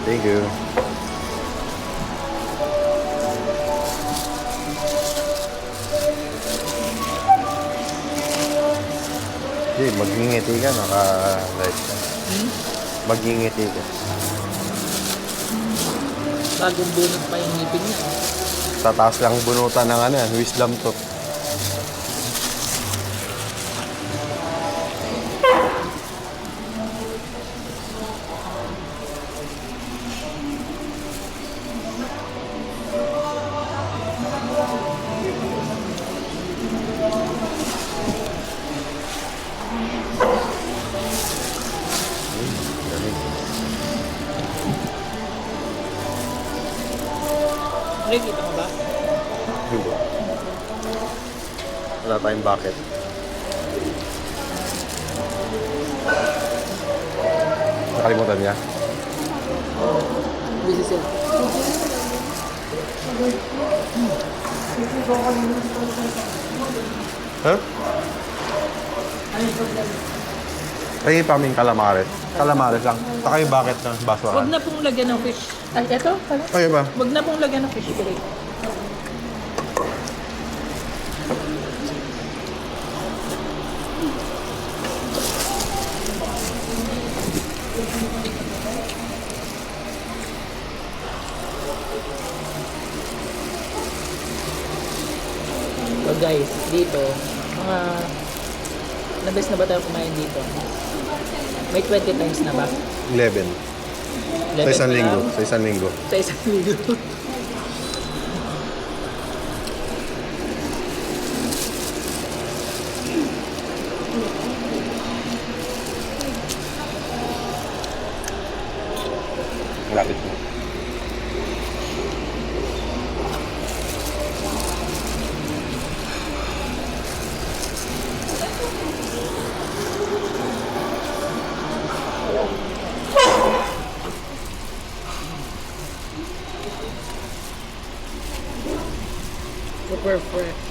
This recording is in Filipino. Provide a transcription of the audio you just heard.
Thank you. Hindi, magingiti ka, naka-live ka. Magingiti ka. Bagong bunot pa yung ngipin niya. Sa taas lang bunutan ng ano yan, wisdom tooth. Nakikita mo ba? Hindi. Wala tayong bucket. Nakalimutan niya. Busy sila. Huh? Ay, paming calamares. Calamares lang. Saka yung bucket ng Huwag basurahan. na pong lagyan ng fish. Ay, eto. Ay, ba? Huwag na pong lagyan ng fish fillet. So guys, dito, mga nabes na ba tayo kumain dito? May 20 times na ba? 11. Sa 11 isang pa linggo. lang? Sa isang linggo. Sa isang linggo. Lapit mo. Super fresh.